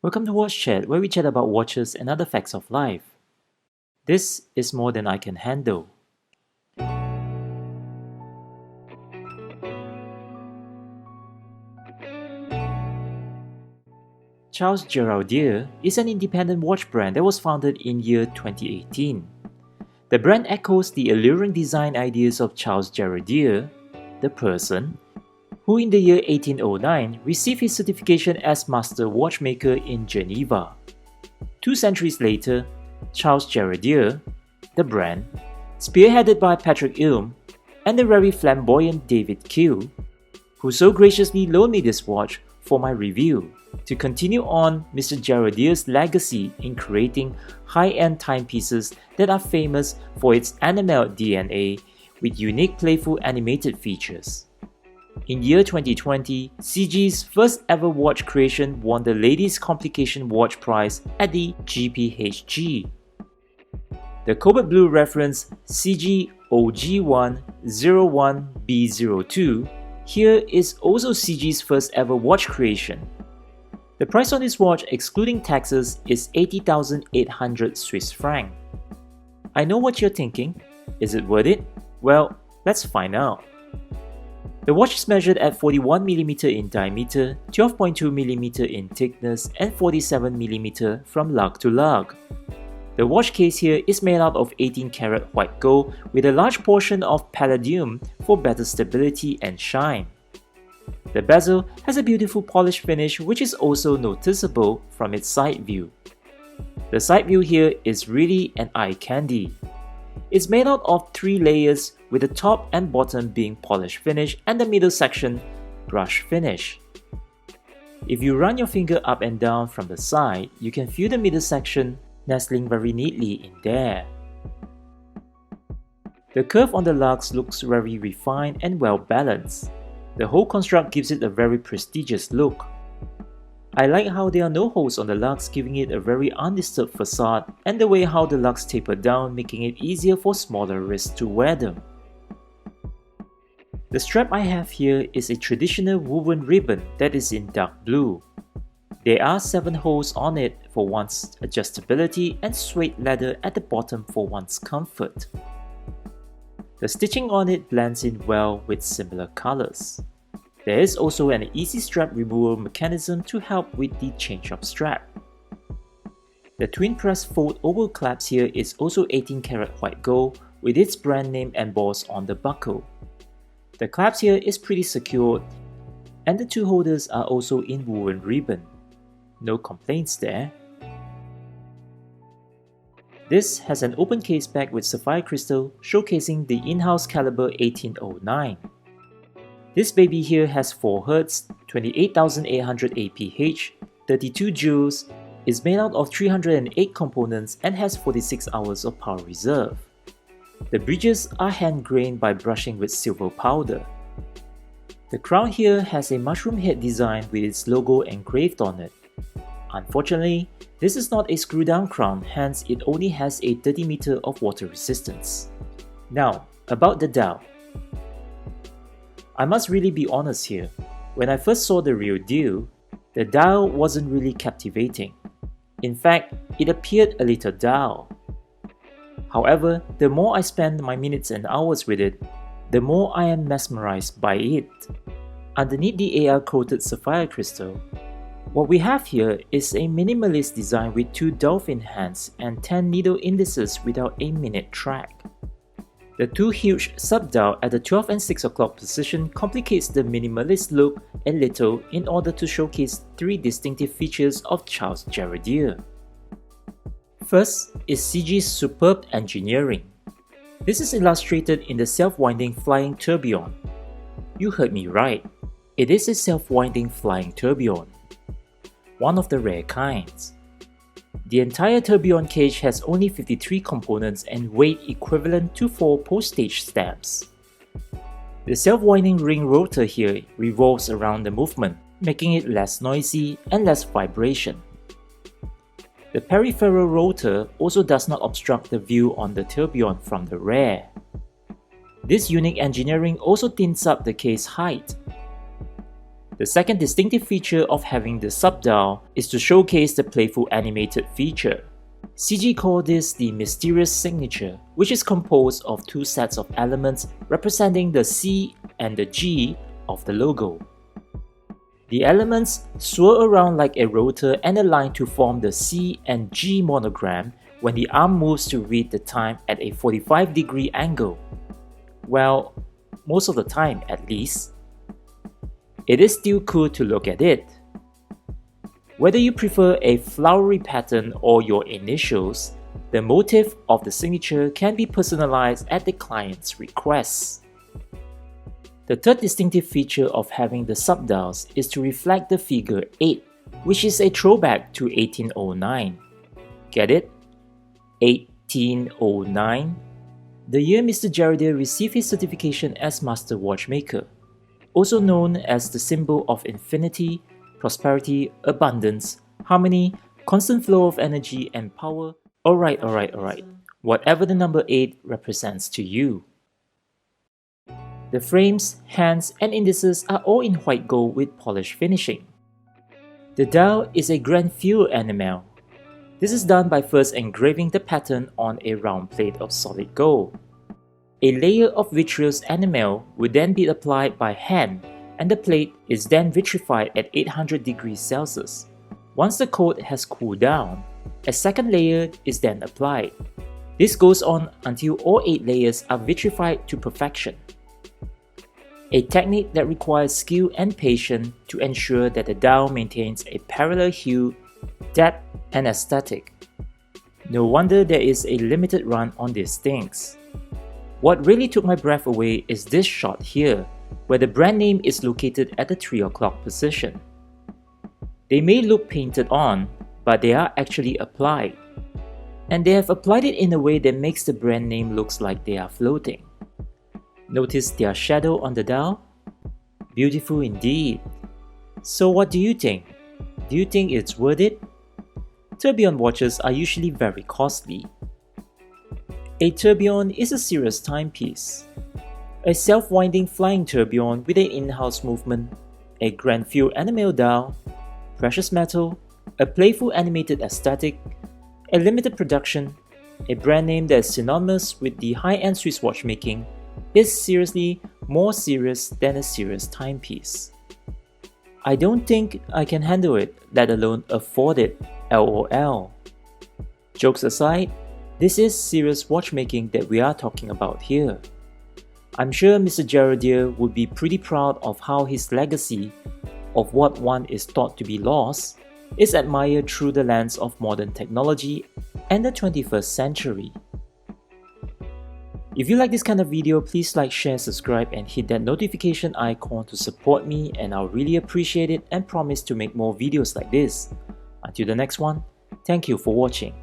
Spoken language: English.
Welcome to Watchat, where we chat about watches and other facts of life. This is more than I can handle. Charles Girardier is an independent watch brand that was founded in year 2018. The brand echoes the alluring design ideas of Charles Girardier, the person, who in the year 1809 received his certification as master watchmaker in Geneva. 2 centuries later, Charles Girardier, the brand, spearheaded by Patrick Ilm and the very flamboyant David Q, who so graciously loaned me this watch for my review, to continue on Mr. Girardier's legacy in creating high-end timepieces that are famous for its enameled DNA with unique playful animated features. In year 2020, CG's first ever watch creation won the Ladies Complication Watch Prize at the GPHG. The Cobalt Blue reference CG OG101B02 here is also CG's first ever watch creation. The price on this watch excluding taxes is 80,800 Swiss franc. I know what you're thinking. Is it worth it? Well, let's find out. The watch is measured at 41mm in diameter, 12.2mm in thickness, and 47mm from lug to lug. The watch case here is made out of 18-karat white gold with a large portion of palladium for better stability and shine. The bezel has a beautiful polished finish which is also noticeable from its side view. The side view here is really an eye candy. It's made out of 3 layers with the top and bottom being polished finish and the middle section brush finish. If you run your finger up and down from the side, you can feel the middle section nestling very neatly in there. The curve on the lugs looks very refined and well balanced. The whole construct gives it a very prestigious look. I like how there are no holes on the lugs, giving it a very undisturbed facade, and the way how the lugs taper down, making it easier for smaller wrists to wear them. The strap I have here is a traditional woven ribbon that is in dark blue. There are 7 holes on it for one's adjustability and suede leather at the bottom for one's comfort. The stitching on it blends in well with similar colors. There is also an easy strap removal mechanism to help with the change of strap. The twin press fold oval clasp here is also 18-karat white gold with its brand name embossed on the buckle. The clasp here is pretty secured and the 2 holders are also in woven ribbon. No complaints there. This has an open case back with sapphire crystal showcasing the in-house caliber 1809. This baby here has 4 Hz, 28,800 APH, 32 joules, is made out of 308 components and has 46 hours of power reserve. The bridges are hand-grained by brushing with silver powder. The crown here has a mushroom head design with its logo engraved on it. Unfortunately, this is not a screw-down crown, hence it only has a 30m of water resistance. Now, about the dial. I must really be honest here. When I first saw the real deal, the dial wasn't really captivating. In fact, it appeared a little dull. However, the more I spend my minutes and hours with it, the more I am mesmerized by it. Underneath the AR-coated sapphire crystal, what we have here is a minimalist design with 2 dolphin hands and 10 needle indices without a minute track. The 2 huge sub-dial at the 12 and 6 o'clock position complicates the minimalist look a little in order to showcase 3 distinctive features of Charles Girardier. First is CG's superb engineering. This is illustrated in the self-winding flying tourbillon. You heard me right, it is a self-winding flying tourbillon. One of the rare kinds. The entire tourbillon cage has only 53 components and weight equivalent to 4 postage stamps. The self-winding ring rotor here revolves around the movement, making it less noisy and less vibration. The peripheral rotor also does not obstruct the view on the tourbillon from the rear. This unique engineering also tints up the case height. The second distinctive feature of having the sub-dial is to showcase the playful animated feature. CG call this the mysterious signature, which is composed of two sets of elements representing the C and the G of the logo. The elements swirl around like a rotor and align to form the C and G monogram when the arm moves to read the time at a 45-degree angle. Well, most of the time at least. It is still cool to look at it. Whether you prefer a flowery pattern or your initials, the motif of the signature can be personalized at the client's request. The third distinctive feature of having the sub-dials is to reflect the figure 8, which is a throwback to 1809. Get it? 1809? The year Mr. Girardier received his certification as Master Watchmaker, also known as the symbol of infinity, prosperity, abundance, harmony, constant flow of energy and power. Alright. Whatever the number 8 represents to you. The frames, hands and indices are all in white gold with polished finishing. The dial is a grand feu enamel. This is done by first engraving the pattern on a round plate of solid gold. A layer of vitreous enamel will then be applied by hand, and the plate is then vitrified at 800 degrees Celsius. Once the coat has cooled down, a second layer is then applied. This goes on until all 8 layers are vitrified to perfection. A technique that requires skill and patience to ensure that the dial maintains a parallel hue, depth, and aesthetic. No wonder there is a limited run on these things. What really took my breath away is this shot here, where the brand name is located at the 3 o'clock position. They may look painted on, but they are actually applied. And they have applied it in a way that makes the brand name looks like they are floating. Notice their shadow on the dial? Beautiful indeed. So what do you think? Do you think it's worth it? Tourbillon watches are usually very costly. A tourbillon is a serious timepiece. A self-winding flying tourbillon with an in-house movement, a grand feu enamel dial, precious metal, a playful animated aesthetic, a limited production, a brand name that is synonymous with the high-end Swiss watchmaking, is seriously more serious than a serious timepiece. I don't think I can handle it, let alone afford it, LOL. Jokes aside, this is serious watchmaking that we are talking about here. I'm sure Mr. Girardier would be pretty proud of how his legacy of what one is thought to be lost is admired through the lens of modern technology and the 21st century. If you like this kind of video, please like, share, subscribe and hit that notification icon to support me, and I'll really appreciate it and promise to make more videos like this. Until the next one, thank you for watching.